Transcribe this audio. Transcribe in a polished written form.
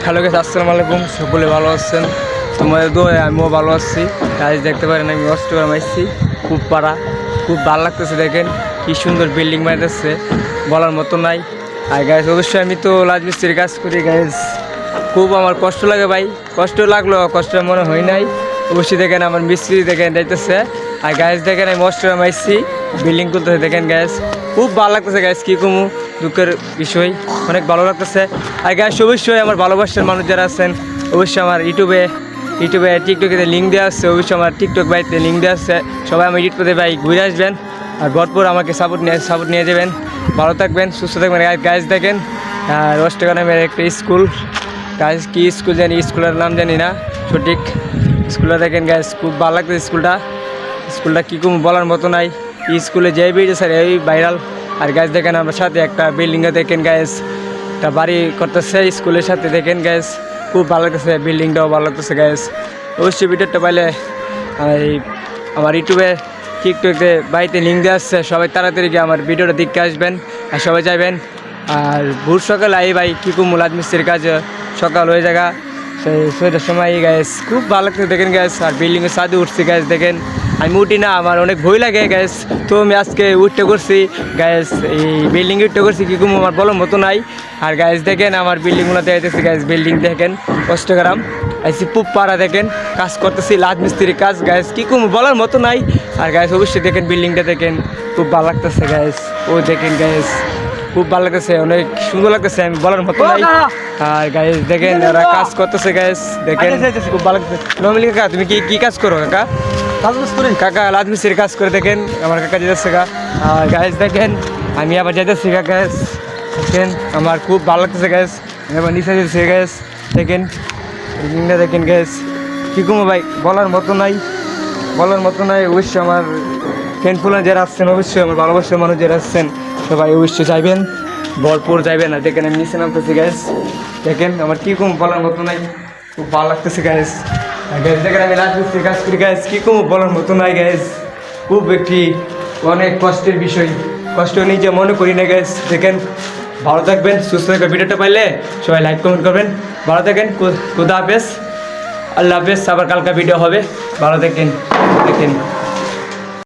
Hello guys, আসসালামু আলাইকুম। সকলে ভালো আছেন? তোমাদের দোয়ায় আমিও ভালো আছি। গাইস দেখতে পারেন আমি অষ্টগ্রাম আসছি, খুব পাড়া, খুব ভালো লাগতেছে। দেখেন কি সুন্দর বিল্ডিং বানাইতেছে, বলার মতো নাই। আর গাইস অবশ্যই আমি তো রাজমিস্ত্রির কাজ করি গাইস, খুব আমার কষ্ট লাগে ভাই। কষ্ট লাগলো, কষ্ট মনে হয় নাই। অবশ্যই দেখেন আমার মিস্ত্রি দেখেন যাইতেছে। আর গাইস দেখেন আমি অষ্টগ্রাম আসছি, বিল্ডিং তুলতেছে। দেখেন গাইস খুব ভালো লাগতেছে গাইস, কী কমু দুঃখের বিষয়, অনেক ভালো লাগতেছে। আর গাইস অবশ্যই আমার ভালোবাসার মানুষ যারা আছেন, অবশ্যই আমার ইউটিউবে টিকটকে লিঙ্ক দেওয়া আছে। অবশ্যই আমার টিকটক বাড়িতে লিঙ্ক দেওয়া আছে। সবাই আমার ইউটিউব পেতে ভাই ঘুরে আসবেন আর ভরপুর আমাকে সাপোর্ট নিয়ে যাবেন। ভালো থাকবেন, সুস্থ থাকবেন। গাইস দেখেন আর অষ্টগ্রামের একটা স্কুল, গাইস কি স্কুল জানি, স্কুলের নাম জানি না সঠিক। স্কুলটা দেখেন গাইস খুব ভালো লাগতেছে। স্কুলটা কী কম বলার মতো নাই। স্কুলে যেই বেরিয়েছে স্যার এই ভাইরাল। আর গাইস দেখেন আমার সাথে একটা বিল্ডিংয়ে দেখেন গাইস একটা বাড়ি করতেছে স্কুলের সাথে। দেখেন গাইস খুব ভালো লাগতেছে, বিল্ডিংটাও ভালো লাগতেছে গাইস। অবশ্যই ভিডিওটা পাইলে আমার ইউটিউবে টিকটকে বাড়িতে লিঙ্ক দেওয়া আসছে, সবাই তাড়াতাড়ি গিয়ে আমার ভিডিওটা দেখতে আসবেন আর সবাই যাবেন। আর ভোর সকালে আই ভাই কী কম রাজমিস্ত্রির কাজ সকাল হয়ে জায়গা সেই 6টার সময় গাইস খুব ভালো লাগতেছে। দেখেন গাইস আর বিল্ডিংয়ের ছাদে উঠছি গাইস। দেখেন আমি উঠি না, আমার অনেক ভয় লাগে গ্যাস। তো আমি আজকে উঠতে করছি গ্যাস, এই বিল্ডিং উঠতে করছি কী কম আমার বলার মতো নাই। আর গ্যাস দেখেন আমার বিল্ডিংগুলো দেখতেছি গ্যাস, বিল্ডিং দেখেন অষ্টগ্রাম আইসি পুব পাড়া। দেখেন কাজ করতেছি রাজমিস্ত্রির কাজ গ্যাস, কী কম বলার মতো নাই। আর গ্যাস অবশ্যই দেখেন বিল্ডিংটা দেখেন খুব ভালো লাগতেছে গ্যাস। ও দেখেন গ্যাস খুব ভালো লাগতেছে, অনেক সুন্দর লাগতেছে, আমি বলার মতো নাই। আর গাইস দেখেন ওরা কাজ করতেছে গাইস, দেখেন খুব ভালো লাগতেছে। নর্মালি কাকা তুমি কি কাজ করো কাকা? কাকা রাজমিস্ত্রির কাজ করে। দেখেন আমার কাকা যেতেছে গা। আর গাইস দেখেন আমি আবার যেতেছি গা গ্যাস। দেখেন আমার খুব ভালো লাগতেছে গ্যাস, এবার নিচে যেতেছে গ্যাস। দেখেন দেখেন গ্যাস কী কমো ভাই বলার মতো নাই, বলার মতো নাই। অবশ্যই আমার ফ্রেন্ড ফুলার যারা আসছেন, অবশ্যই আমার ভালোবাসার মানুষ যারা আসছেন সবাই অবশ্যই যাইবেন, ভরপুর যাইবেন। আর দেখেন আমি নিচে নামতেছি গ্যাস। দেখেন আমার কী কম বলার মতো নাই, খুব ভালো লাগতেছে গ্যাস। আর গ্যাস দেখেন আমি রাজমিস্ত্রির কাজ করি গ্যাস, কী কম বলার মতো নাই গ্যাস। খুব একটি অনেক কষ্টের বিষয়, কষ্ট নিজে মনে করি না গ্যাস। দেখেন ভালো থাকবেন, সুস্থ থাকবেন। ভিডিওটা পাইলে সবাই লাইক কমেন্ট করবেন। ভালো থাকেন, খুদা হাফেজ, আল্লাহ হাফেজ। আবার কালকা ভিডিও হবে, ভালো থাকেন। দেখেন